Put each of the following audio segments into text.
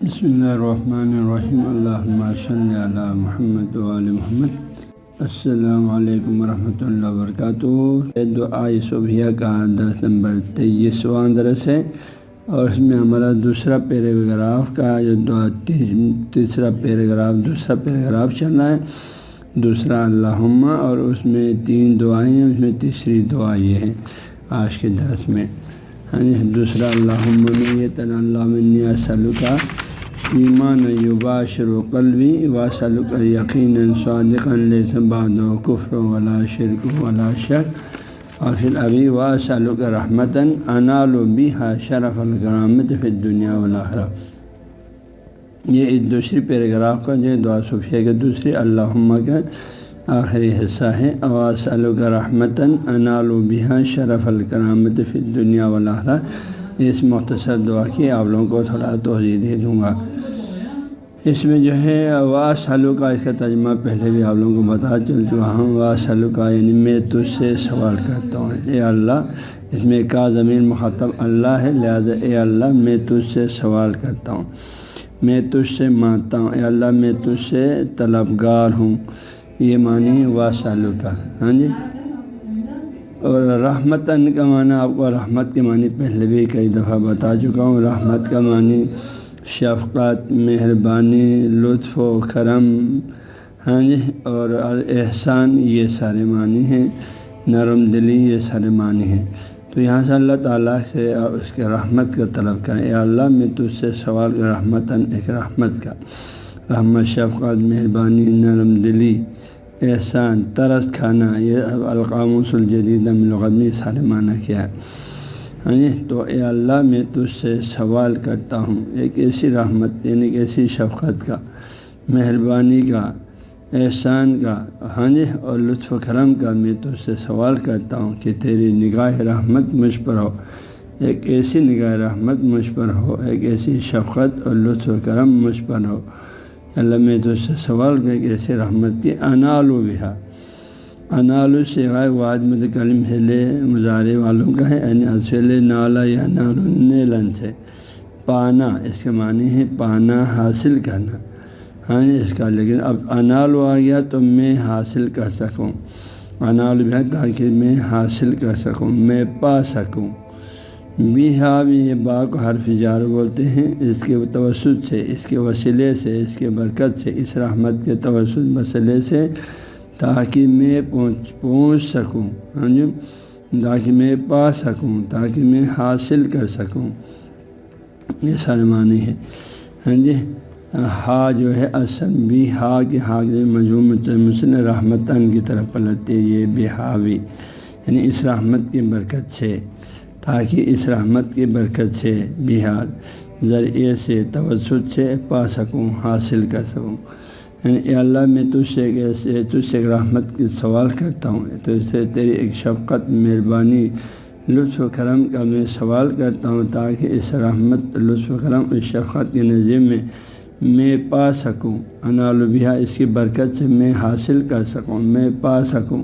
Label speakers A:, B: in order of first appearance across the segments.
A: بسم اللہ الرحمن الرحیم اللہم صلی علی محمد وعلی محمد۔ السلام علیکم ورحمۃ اللہ وبرکاتہ۔ دعائے صبحیہ کا درس نمبر 23واں درس ہے، اور اس میں ہمارا دوسرا پیراگراف کا جو دوسرا پیراگراف چل رہا ہے، دوسرا اللہم، اور اس میں 3 دعائیں ہیں، اس میں تیسری دعا یہ ہے آج کے درس میں۔ دوسرا اللہم نیت اللہم انی اسألک ایمان یباشر قلبی واسألک یقینا صادقا لیس بعدہ کفر ولا شرک ولا شک، اور پھر ابھی واسألک رحمتا انال بہا شرف الکرامۃ فی الدنیا والآخرہ۔ یہ اس دوسری پیراگراف کا جو دعا صبحیہ کے دوسری اللہم کا آخری حصہ ہے۔ واسألک رحمتا انال بہا شرف الکرامۃ فی الدنیا والآخرہ۔ اس مختصر دعا کی آپ لوگوں کو تھوڑا توضیح دے دوں گا۔ اس میں جو ہے واسألک کا اس کا ترجمہ پہلے بھی آپ لوگوں کو بتا چل چکا ہوں۔ واسألک یعنی میں تجھ سے سوال کرتا ہوں، اے اللہ۔ اس میں کا ضمیر مخاطب اللہ ہے، لہذا اے اللہ میں تجھ سے سوال کرتا ہوں، میں تجھ سے مانگتا ہوں، اے اللہ میں تجھ سے طلبگار ہوں۔ یہ معنی واسألک کا، ہاں جی۔ اور رحمتاً کا معنی آپ کو رحمت کے معنی پہلے بھی کئی دفعہ بتا چکا ہوں۔ رحمت کا معنی شفقت، مہربانی، لطف و کرم، ہاں جی، اور احسان، یہ سارے معنی ہیں۔ نرم دلی، یہ سارے معنی ہیں۔ تو یہاں سے اللہ تعالیٰ سے اس کے رحمت کا طلب کریں، اے اللہ میں تجھ سے سوال کر رحمتاً، ایک رحمت کا، رحمت، شفقت، مہربانی، نرم دلی، احسان، ترس کھانا، یہ القاموس الجدید میں لغت میں سارے معنی کیا ہے، ہاں جی۔ تو اے اللہ میں تجھ سے سوال کرتا ہوں ایک ایسی رحمت، یعنی ایک ایسی شفقت کا، مہربانی کا، احسان کا، ہاں جی، اور لطف و کرم کا میں تجھ سے سوال کرتا ہوں کہ تیری نگاہ رحمت مجھ پر ہو، ایک ایسی نگاہ رحمت مجھ پر ہو، ایک ایسی شفقت اور لطف و کرم مجھ پر ہو۔ اللہ میں تجھ سے سوال کر کہ ایسی رحمت کی انالو بہا، انالو صیغہ واحد متکلم ہلے مضارع والوں کا ہے، یعنی اصل نالا یا نال نیلن سے پانا، اس کے معنی ہے پانا، حاصل کرنا، ہاں اس کا۔ لیکن اب انالو آ گیا تو میں حاصل کر سکوں، انالو بہا تاکہ میں حاصل کر سکوں، میں پا سکوں۔ بیہا بھی یہ با کو حرف جار بولتے ہیں، اس کے توسط سے، اس کے وسیلے سے، اس کے برکت سے، اس رحمت کے توسط وسیلے سے، تاکہ میں پہنچ سکوں، ہاں جی، تاکہ میں پا سکوں، تاکہ میں حاصل کر سکوں، یہ سارے معنی ہے، ہاں جی۔ ہا جو ہے اصل بھی ہا کے ہا کے مجموع مسلم رحمتاً کی طرف پلٹتے، یہ بہاوی یعنی اس رحمت کی برکت سے، تاکہ اس رحمت کی برکت سے، بہار ذریعے سے، توسط سے پا سکوں، حاصل کر سکوں۔ یعنی اے اللہ میں تجھ سے ایک رحمت کی سوال کرتا ہوں، تو اس سے تیری ایک شفقت، مہربانی، لطف و کرم کا میں سوال کرتا ہوں، تاکہ اس رحمت، لطف و کرم، اس شفقت کے نظام میں پا سکوں، انال بہا اس کی برکت سے میں حاصل کر سکوں، میں پا سکوں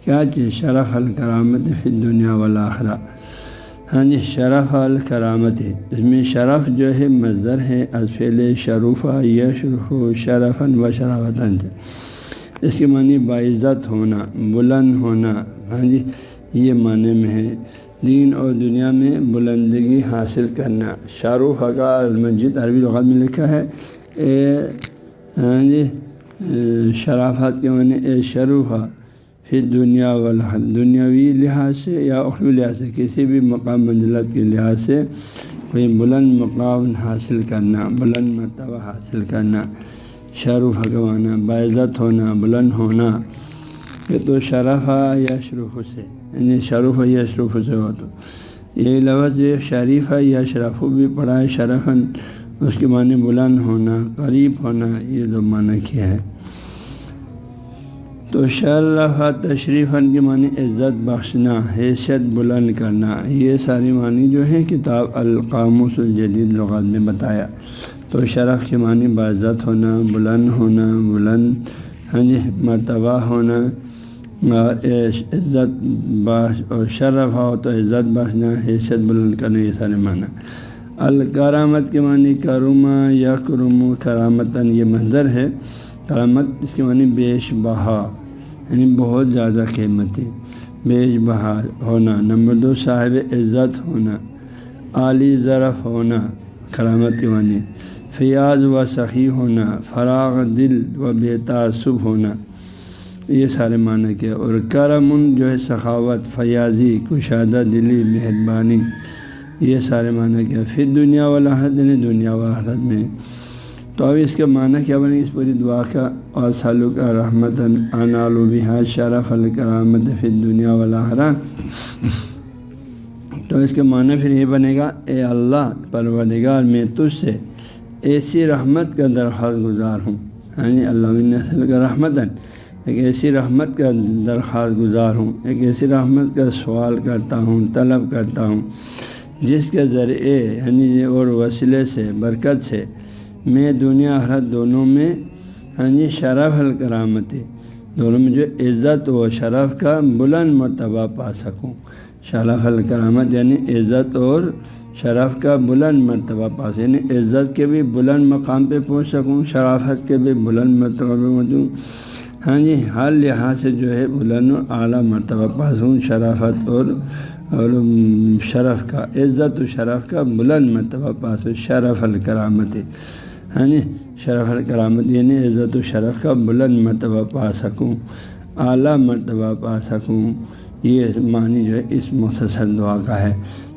A: کیا چیز؟ شرف الکرامت فی الدنیا والآخرہ، ہاں جی، شرف الکرامت ہے۔ اس میں شرف جو ہے مصدر ہے، از فعل شروفہ یشرف شرفاً و شرفتاً سے، اس کے معنی باعزت ہونا، بلند ہونا، ہاں جی، یہ معنی میں ہے، دین اور دنیا میں بلندگی حاصل کرنا۔ شاروخ کا المجید عربی لغت میں لکھا ہے، ہاں جی، شرافت کے معنی اے شروفہ پھر دنیا والا، دنیاوی لحاظ سے یا اخروی لحاظ سے، کسی بھی مقام منزلت کے لحاظ سے کوئی بلند مقام حاصل کرنا، بلند مرتبہ حاصل کرنا۔ شرف کا معنی باعزت ہونا، بلند ہونا، یہ تو شرف یا شروف سے، یعنی شرف یا شروف سے ہو، تو یہ لفظ یہ شریف یا شرف بھی پڑھا ہے، شرفاً اس کے معنی بلند ہونا، قریب ہونا، یہ دو معنی کیا ہے۔ تو شرف تشریفاً کے معنی عزت بخشنا، حیثیت بلند کرنا، یہ ساری معنی جو ہیں کتاب القاموس الجدید لغات میں بتایا۔ تو شرف کے معنی باعزت ہونا، بلند ہونا، بلند، ہاں جی، مرتبہ ہونا، عزت بخش، اور شرف ہو تو عزت بخشنا، حیثیت بلند کرنا، یہ سارے معنی۔ الکرامت کے معنی کرما یا کرم کرامتاً، یہ مصدر ہے۔ کرامت اس کے معنی بیش بہا، یعنی بہت زیادہ قیمتی، بیش بہا ہونا۔ نمبر 2 صاحب عزت ہونا، عالی ظرف ہونا، کرامت کے معنی فیاض و سخی ہونا، فراغ دل و بے تعصب ہونا، یہ سارے معنی کیا۔ اور کرم جو ہے سخاوت، فیاضی، کشادہ دلی، مہربانی، یہ سارے معنی کیا۔ پھر دنیا والآخرت، یعنی دنیا و آخرت میں۔ تو اب اس کا معنی کیا بنے اس پوری دعا کا؟ اسألک رحمتاً انال بہا شرف الکرامت فی الدنیا والآخرہ۔ تو اس کا معنی پھر یہ بنے گا، اے اللہ پروردگار، میں تجھ سے ایسی رحمت کا درخواست گزار ہوں، یعنی اللہ من اسألک رحمتاً، ایک ایسی رحمت کا درخواست گزار ہوں، ایک ایسی رحمت کا سوال کرتا ہوں، طلب کرتا ہوں، جس کے ذریعے یعنی اور وسیلے سے، برکت سے میں دنیا آخرت دونوں میں شرف الکرامتی، دونوں میں جو عزت و شرف کا بلند مرتبہ پا سکوں۔ شرف الکرامت یعنی عزت اور شرف کا بلند مرتبہ پا سکوں، یعنی عزت کے بھی بلند مقام پہ پہنچ سکوں، شرافت کے بھی بلند مرتبہ پہ پہنچوں، ہر لحاظ سے جو ہے بلند اور اعلیٰ مرتبہ پا سکوں، شرافت اور شرف کا، عزت و شرف کا بلند مرتبہ پا سکوں، شرف الکرامت، شرف الکرامت یعنی عزت و شرف کا بلند مرتبہ پا سکوں، اعلیٰ مرتبہ پا سکوں۔ یہ معنی جو ہے اس مختصر دعا کا ہے۔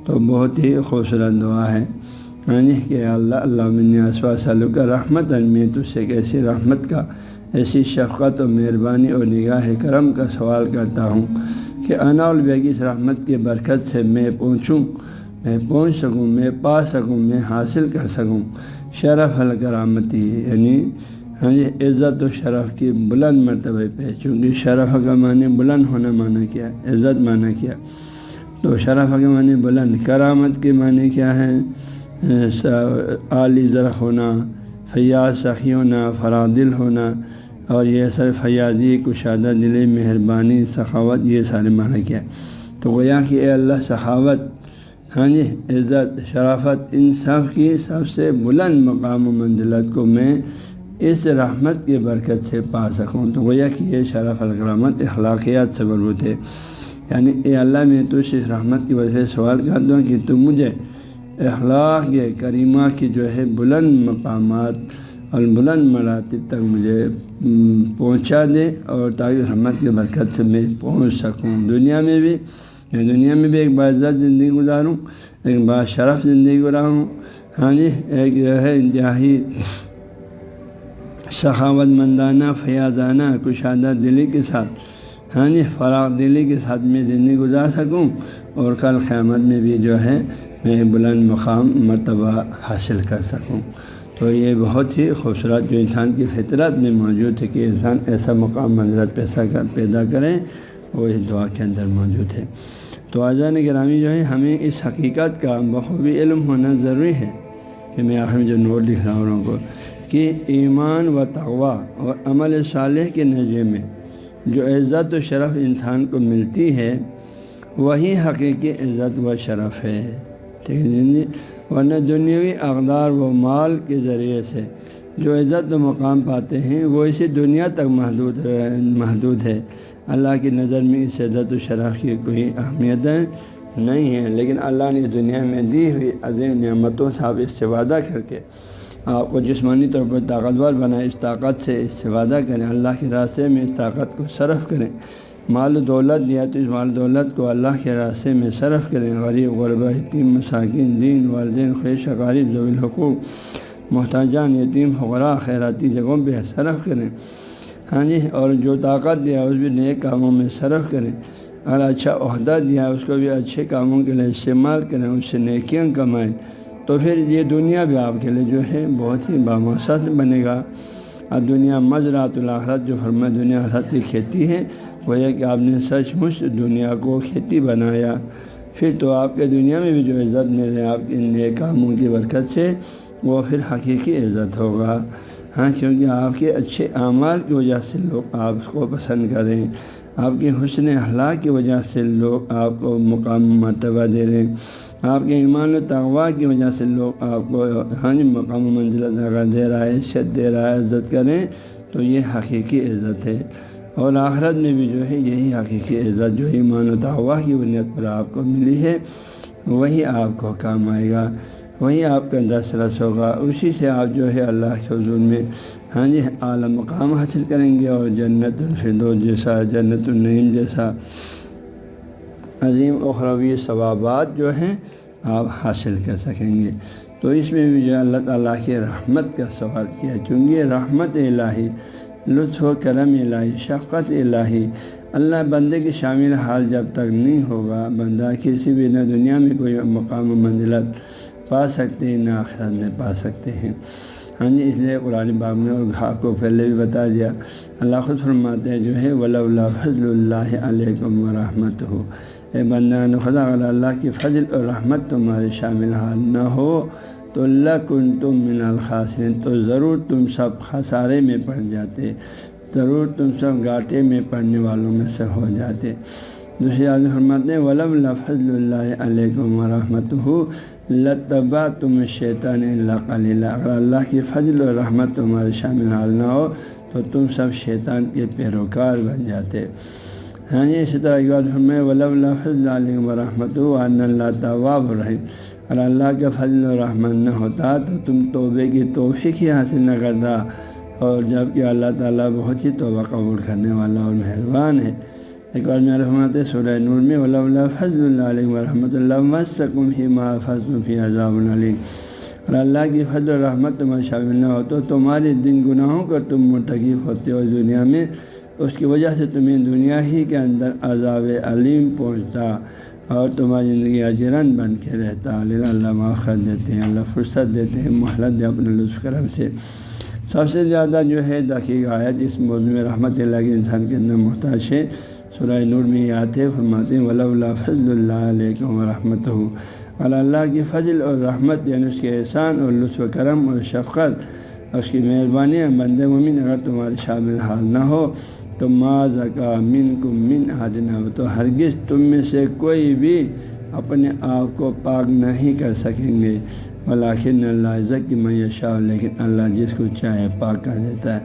A: تو بہت ہی خوبصورت دعا ہے، کہ اللہ من اسألک رحمتاً، میں تجھ سے ایسی رحمت کا، ایسی شفقت و مہربانی اور نگاہ کرم کا سوال کرتا ہوں کہ انال بہا، اس رحمت کی برکت سے میں پہنچوں، میں پہنچ سکوں، میں پا سکوں، میں حاصل کر سکوں شرف الکرامتی، یعنی عزت و شرف کی بلند مرتبہ پہ، چونکہ شرف کا معنی بلند ہونا معنی کیا، عزت معنی کیا، تو شرف کے معنی بلند، کرامت کے معنی کیا ہے؟ عالی ظرف ہونا، فیاض سخی ہونا، فرادل ہونا، اور یہ سر فیاضی، کشادہ دلی، مہربانی، سخاوت، یہ سارے معنی کیا۔ تو گویا کہ اے اللہ سخاوت، عزت، شرافت، ان سب کی سب سے بلند مقام و منزلت کو میں اس رحمت کی برکت سے پا سکوں۔ تو گویا کہ یہ شرف الکرامت اخلاقیات سے مربوط ہے، یعنی اے اللہ میں تو اس رحمت کی وجہ سے سوال کرتا ہوں کہ تم مجھے اخلاق کریمہ کی جو ہے بلند مقامات اور بلند مراتب تک مجھے پہنچا دے، اور تاکہ رحمت کی برکت سے میں پہنچ سکوں، دنیا میں بھی ایک باعزت زندگی گزاروں، ایک باشرف زندگی گزاروں، ایک جو ہے انتہائی سخاوت مندانہ، فیاضانہ، کشادہ دلی کے ساتھ، فراغ دلی کے ساتھ میں زندگی گزار سکوں، اور کل قیامت میں بھی جو ہے میں بلند مقام مرتبہ حاصل کر سکوں۔ تو یہ بہت ہی خوبصورت جو انسان کی فطرت میں موجود ہے کہ انسان ایسا مقام منزلت پیدا کریں، وہ اس دعا کے اندر موجود ہے۔ تو عزیزان گرامی جو ہے ہمیں اس حقیقت کا بخوبی علم ہونا ضروری ہے، کہ میں آخر میں جو نوٹ لکھ رہا ہوں ان کو، کہ ایمان و تقویٰ اور عمل صالح کے نتیجے میں جو عزت و شرف انسان کو ملتی ہے، وہی حقیقی عزت و شرف ہے، ٹھیک ہے، ورنہ دنیاوی اقدار و مال کے ذریعے سے جو عزت و مقام پاتے ہیں وہ اسی دنیا تک محدود ہے۔ اللہ کی نظر میں اس عزت و شرف کی کوئی اہمیت نہیں ہے، لیکن اللہ نے دنیا میں دی ہوئی عظیم نعمتوں سے آپ استفادہ کر کے آپ کو جسمانی طور پر طاقتور بنائے، اس طاقت سے استفادہ کریں، اللہ کے راستے میں اس طاقت کو صرف کریں۔ مال و دولت دیا تو اس مال و دولت کو اللہ کے راستے میں صرف کریں، غریب، غربا، یتیم، مساکین، دین، والدین، خیش اقارب، ذوی الحقوق، محتاجان، یتیم، فقراء، خیراتی جگہوں پہ صرف کریں، اور جو طاقت دیا اس بھی نیک کاموں میں صرف کریں، اگر اچھا عہدہ دیا اس کو بھی اچھے کاموں کے لیے استعمال کریں، اس سے نیکیاں کمائیں، تو پھر یہ دنیا بھی آپ کے لیے جو ہے بہت ہی بامقصد بنے گا۔ اور دنیا مزرعۃ الآخرت، جو فرمایا دنیا آخرت کی کھیتی ہے، وہ یہ کہ آپ نے سچ مچ دنیا کو کھیتی بنایا، پھر تو آپ کے دنیا میں بھی جو عزت مل رہی ہے آپ کے نیک کاموں کی برکت سے، وہ پھر حقیقی عزت ہوگا، کیونکہ آپ کے اچھے اعمال کی وجہ سے لوگ آپ کو پسند کریں، آپ کے حسن اخلاق کی وجہ سے لوگ آپ کو مقام مرتبہ دے رہے ہیں، آپ کے ایمان و تقویٰ کی وجہ سے لوگ آپ کو مقام و منزلت اگر دے رہا ہے، عزت دے رہا ہے، عزت کریں تو یہ حقیقی عزت ہے۔ اور آخرت میں بھی جو ہے یہی حقیقی عزت جو ایمان و تقویٰ کی بنیاد پر آپ کو ملی ہے، وہی آپ کو کام آئے گا، وہی آپ کا دسترس ہوگا، اسی سے آپ جو ہے اللہ کے حضور میں اعلیٰ مقام حاصل کریں گے، اور جنت الفردوس جیسا، جنت النعیم جیسا عظیم اخروی ثوابات جو ہیں آپ حاصل کر سکیں گے۔ تو اس میں بھی جو اللہ تعالیٰ کی رحمت کا سوال کیا، چونکہ رحمت الہی، لطف و کرم الہی، شفقت الہی، اللہ بندے کی شامل حال جب تک نہیں ہوگا، بندہ کسی بھی نہ دنیا میں کوئی مقام و منزلت پا سکتے ہیں، نہ آخرت میں پا سکتے ہیں۔ اس لیے قرآن پاک میں، اور آپ کو پہلے بھی بتا دیا، اللہ خود فرماتے ہیں جو ہے وَلَوْلَا فَضْلُ اللَّهِ عَلَيْكُمْ وَرَحْمَتُهُ، اے بندگان خدا، اگر اللہ کی فضل اور رحمت تمہارے شامل حال نہ ہو تو لَكُنْتُم مِّنَ الْخَاسِرِينَ، تو ضرور تم سب خسارے میں پڑ جاتے، ضرور تم سب گھاٹے میں پڑنے والوں میں سے ہو جاتے۔ دوسری آیت فرماتے ہیں وَلَوْلَا فَضْلُ اللَّهِ عَلَيْكُمْ وَرَحْمَتُهُ لَاتَّبَعْتُمُ الشَّيْطَانَ إِلَّا قَلِيلًا، اگر اللہ کی فضل اور رحمت تمہارے شامل حال نہ ہو تو تم سب شیطان کے پیروکار بن جاتے۔ اسی طرح کی بات ہمیں وَلَوْلَا فَضْلُ عَلَيْكُمْ وَرَحْمَتُهُ وَأَنَّ اللَّهَ تَوَّابٌ رَحِيمٌ، اگر اللہ کا فضل و رحمت نہ ہوتا تو تم توبے کی توفیق ہی حاصل نہ کرتا، اور جب کہ اللہ تعالیٰ بہت ہی توبہ قبول کرنے والا اور مہربان ہے۔ ایک اور میں رحمت سورہ نور میں وَلَوْلَا فَضْلُ اللَّهِ عَلَيْكُمْ وَرَحْمَتُهُ لَمَسَّكُمْ فِيمَا أَفَضْتُمْ فِيهِ عَذَابٌ عَلِيمٌ، اور اللہ کی فضل و رحمت تمہارے شامل نہ ہو تو تمہارے دن گناہوں کا تم مرتکب ہوتے ہو دنیا میں، اس کی وجہ سے تمہیں دنیا ہی کے اندر عذاب علیم پہنچتا اور تمہاری زندگی اجرن بن کے رہتا، لیکن اللہ مغفرت دیتے ہیں، اللہ فرصت دیتے ہیں، مہلت دے اپنے لطف کرم سے۔ سب سے زیادہ جو ہے دقیق آیت اس موضوع میں رحمت اللہ کے انسان کے اندر محتاج ہے، سورہ نور میں یہ آتے فرماتے ہیں وَلَوْلَا فَضْلُ اللَّهِ عَلَيْكُمْ وَرَحْمَتُهُ، اور اللہ کی فضل اور رحمت یعنی اس کے احسان اور لطف و کرم اور شفقت اور اس کی مہربانی بندے مومن اگر تمہارے شامل حال نہ ہو تو ما زکا منکم من احد، تو ہرگز تم میں سے کوئی بھی اپنے آپ کو پاک نہیں کر سکیں گے، ولیکن اللہ یزکی من یشاء، لیکن اللہ جس کو چاہے پاک کر دیتا ہے،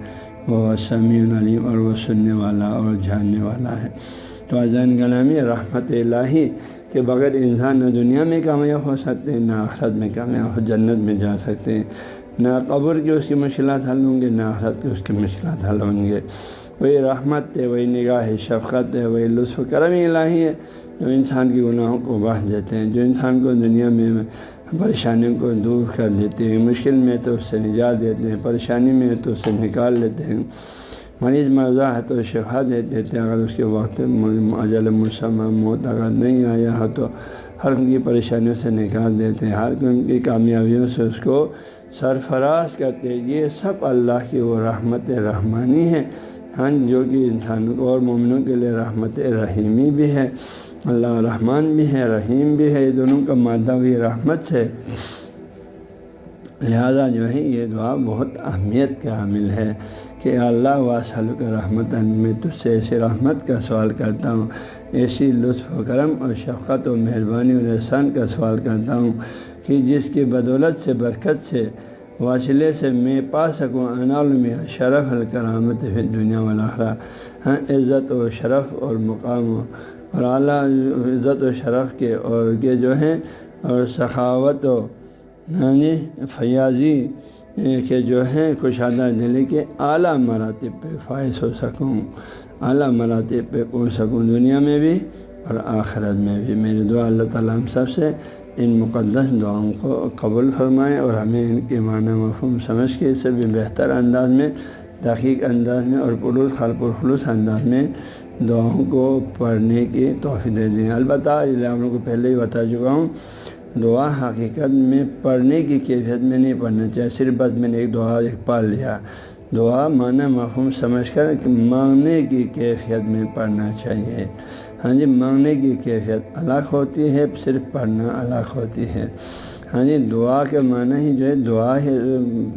A: وہ سمیع علیم، اور وہ سننے والا اور جاننے والا ہے۔ تو عزیزان گرامی، رحمت الہی کے بغیر انسان نہ دنیا میں کامیاب ہو سکتے ہیں، نہ آخرت میں کامیاب ہو، جنت میں جا سکتے ہیں، نہ قبر کی اس کی مشکلات حل ہوں گے، نہ آخرت کی اس کی مشکلات حل ہوں گے۔ وہی رحمت ہے، وہی نگاہ شفقت ہے، وہی لطف کرم الہی ہے جو انسان کے گناہوں کو بخش دیتے ہیں، جو انسان کو دنیا میں پریشانیوں کو دور کر دیتے ہیں، مشکل میں تو اس سے نجات دیتے ہیں، پریشانی میں تو اس سے نکال لیتے ہیں، مریض مرضا ہے تو شفا دے دیتے ہیں، اگر اس کے وقت اجل مسمى موت اگر نہیں آیا ہو تو ہر ان کی پریشانیوں سے نکال دیتے ہیں، ہر ان کی کامیابیوں سے اس کو سرفراز کرتے ہیں۔ یہ سب اللہ کی وہ رحمت رحمانی ہے، جو کہ انسانوں کو اور مومنوں کے لیے رحمت رحیمی بھی ہے۔ اللہ رحمان بھی ہے، رحیم بھی ہے، یہ دونوں کا مادہ بھی رحمت سے، لہذا جو ہے یہ دعا بہت اہمیت کا حامل ہے کہ اللہ واسلک رحمت، میں تجھ سے ایسی رحمت کا سوال کرتا ہوں، ایسی لطف و کرم اور شفقت و مہربانی اور احسان کا سوال کرتا ہوں کہ جس کی بدولت سے، برکت سے، واسطے سے میں پا سکوں انال میں شرف الکرامت فی دنیا والآخرہ، عزت و شرف اور مقام اور اعلیٰ عزت و شرف کے، اور یہ جو ہیں اور سخاوت و فیاضی کے جو ہیں کشادہ دلی کے اعلیٰ مراتب پہ فائز ہو سکوں، اعلیٰ مراتب پہ پہنچ سکوں، دنیا میں بھی اور آخرت میں بھی۔ میری دعا اللہ تعالیٰ ہم سب سے ان مقدس دعاؤں کو قبول فرمائیں اور ہمیں ان کے معنی مفہوم سمجھ کے اس سے بھی بہتر انداز میں، دقیق انداز میں اور پرخلوص انداز میں دعاؤں کو پڑھنے کی توفیق دے دیں۔ البتہ آپ لوگوں کو پہلے ہی بتا چکا ہوں، دعا حقیقت میں پڑھنے کی کیفیت میں نہیں پڑھنا چاہیے، صرف بس میں نے ایک دعا پڑھ لیا، دعا معنی مفہوم سمجھ کر مانگنے کی کیفیت میں پڑھنا چاہیے۔ مانگنے کی کیفیت الگ ہوتی ہے، صرف پڑھنا الگ ہوتی ہے۔ دعا کے معنی ہی جو ہے دعا ہے،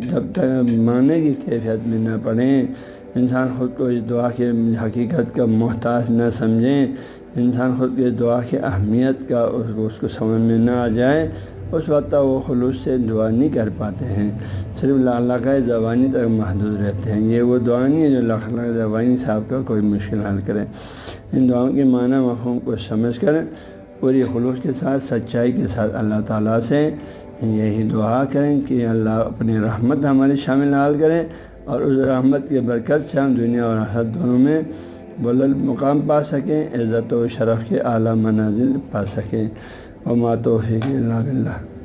A: جب تک مانگنے کی کیفیت میں نہ پڑھیں، انسان خود کو اس دعا کے حقیقت کا محتاج نہ سمجھیں، انسان خود کی دعا کی اہمیت کا اس کو سمجھ میں نہ آ جائے، اس وقت وہ خلوص سے دعا نہیں کر پاتے ہیں، صرف اللہ کا زبانی تک محدود رہتے ہیں۔ یہ وہ دعا نہیں ہے جو اللہ زبانی صاحب کا کوئی مشکل حل کرے۔ ان دعاؤں کے معنی مفہوم کو سمجھ کر پوری خلوص کے ساتھ، سچائی کے ساتھ اللہ تعالیٰ سے یہی دعا کریں کہ اللہ اپنی رحمت ہمارے شامل حال کریں، اور اس رحمت کی برکت سے ہم دنیا اور آخرت دونوں میں بلند مقام پا سکیں، عزت و شرف کے اعلیٰ منازل پا سکیں۔ وما توفیق الا باللہ۔